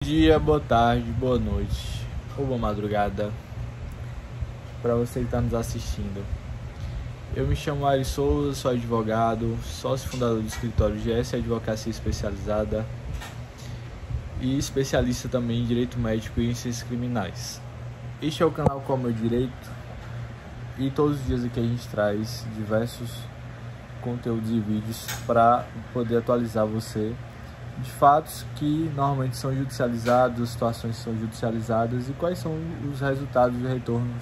dia, boa tarde, boa noite ou boa madrugada para você que está nos assistindo. Eu me chamo Ari Souza, sou advogado, sócio fundador do escritório GS Advocacia Especializada e especialista também em Direito Médico e em Ciências Criminais. Este é o canal Qual é o Meu Direito e todos os dias aqui a gente traz diversos conteúdos e vídeos para poder atualizar você de fatos que normalmente são judicializados, situações que são judicializadas e quais são os resultados e retornos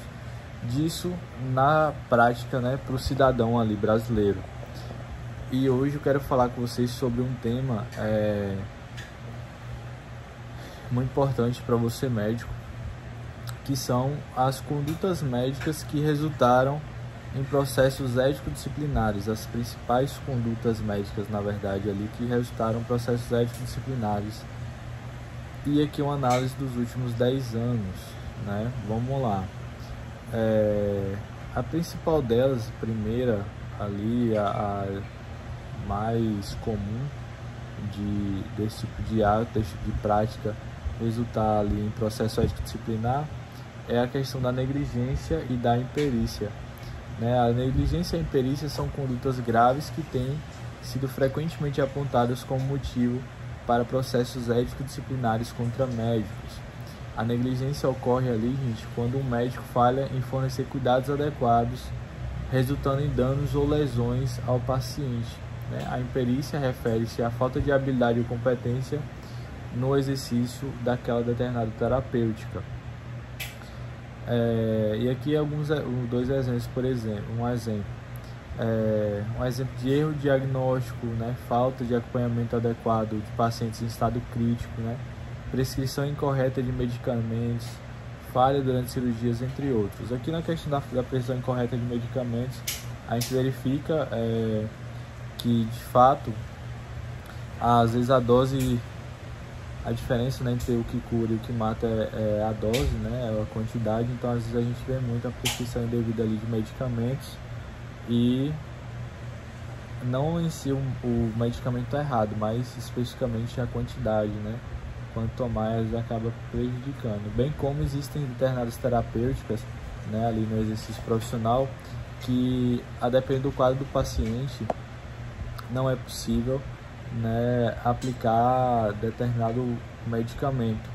disso na prática, para o cidadão ali brasileiro. E hoje eu quero falar com vocês sobre um tema muito importante para você médico, que são as condutas médicas que resultaram em processos ético-disciplinares, as principais condutas médicas, na verdade, ali que resultaram em processos ético-disciplinares. E aqui uma análise dos últimos 10 anos, Vamos lá. A principal delas, a primeira ali, a mais comum desse tipo de ato, desse tipo de prática resultar ali em processo ético-disciplinar, é a questão da negligência e da imperícia. A negligência e a imperícia são condutas graves que têm sido frequentemente apontadas como motivo para processos ético-disciplinares contra médicos. A negligência ocorre ali, quando um médico falha em fornecer cuidados adequados, resultando em danos ou lesões ao paciente. A imperícia refere-se à falta de habilidade ou competência no exercício daquela determinada terapêutica. E aqui dois exemplos, por exemplo, um exemplo de erro diagnóstico, falta de acompanhamento adequado de pacientes em estado crítico, prescrição incorreta de medicamentos, falha durante cirurgias, entre outros. Aqui na questão da prescrição incorreta de medicamentos, a gente verifica que de fato, às vezes a diferença entre o que cura e o que mata é a dose, é a quantidade. Então às vezes a gente vê muita prescrição indevida ali de medicamentos e não em si o medicamento está errado, mas especificamente a quantidade, quanto mais acaba prejudicando. Bem como existem determinadas terapêuticas, ali no exercício profissional, que a depender do quadro do paciente não é possível aplicar determinado medicamento.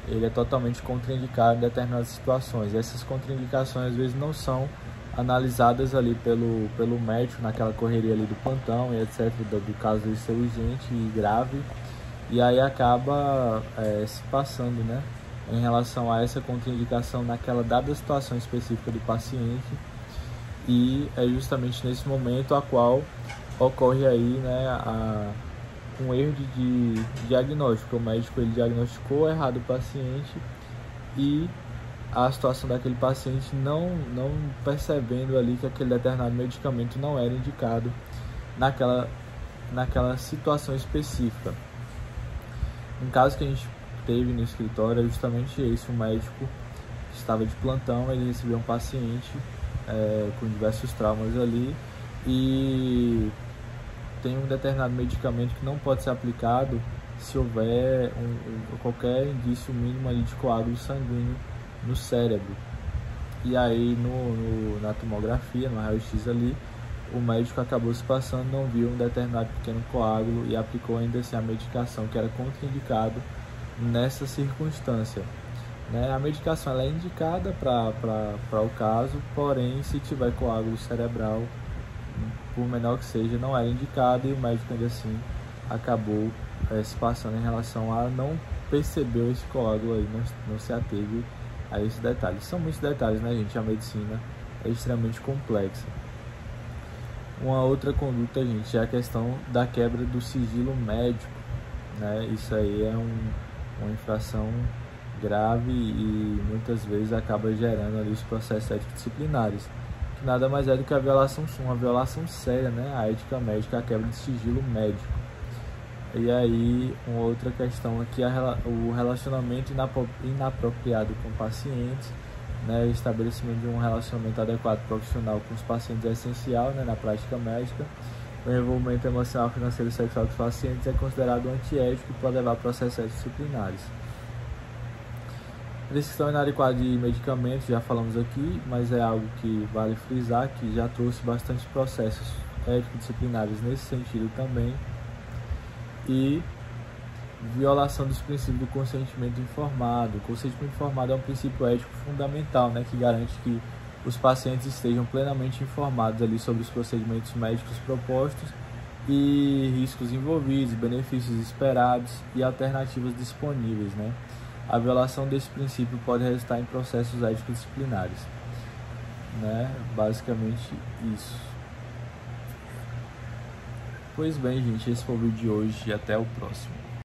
Ele é totalmente contraindicado em determinadas situações. Essas contraindicações às vezes não são analisadas ali pelo médico naquela correria ali do plantão e etc, do caso de ser urgente e grave, e aí acaba se passando em relação a essa contraindicação naquela dada situação específica do paciente, e é justamente nesse momento a qual ocorre aí um erro de diagnóstico. O médico ele diagnosticou errado o paciente e a situação daquele paciente não percebendo ali que aquele determinado medicamento não era indicado naquela situação específica. Um caso que a gente teve no escritório é justamente esse: um médico estava de plantão, ele recebeu um paciente com diversos traumas ali, e tem um determinado medicamento que não pode ser aplicado se houver qualquer indício mínimo ali de coágulo sanguíneo no cérebro. E aí na tomografia, no raio-x ali, o médico acabou se passando, não viu um determinado pequeno coágulo e aplicou ainda assim a medicação que era contraindicado nessa circunstância. A medicação ela é indicada para o caso, porém se tiver coágulo cerebral, por menor que seja, não era indicado, e o médico ainda assim acabou se passando em relação a não perceber esse coágulo aí, não se ateve a esses detalhes. São muitos detalhes, gente? A medicina é extremamente complexa. Uma outra conduta, é a questão da quebra do sigilo médico, Isso aí é uma infração grave e muitas vezes acaba gerando ali os processos ético-disciplinares, que nada mais é do que uma violação séria, à ética médica, a quebra de sigilo médico. E aí, uma outra questão aqui é o relacionamento inapropriado com pacientes, estabelecimento de um relacionamento adequado profissional com os pacientes é essencial, na prática médica. O envolvimento emocional, financeiro e sexual dos pacientes é considerado antiético e pode levar a processos disciplinares. Prescrição inadequada de medicamentos, já falamos aqui, mas é algo que vale frisar, que já trouxe bastante processos ético-disciplinares nesse sentido também. E violação dos princípios do consentimento informado. O consentimento informado é um princípio ético fundamental, né, que garante que os pacientes estejam plenamente informados ali sobre os procedimentos médicos propostos e riscos envolvidos, benefícios esperados e alternativas disponíveis, né? A violação desse princípio pode resultar em processos éticos disciplinares, né? Basicamente isso. Pois bem, gente, esse foi o vídeo de hoje e até o próximo.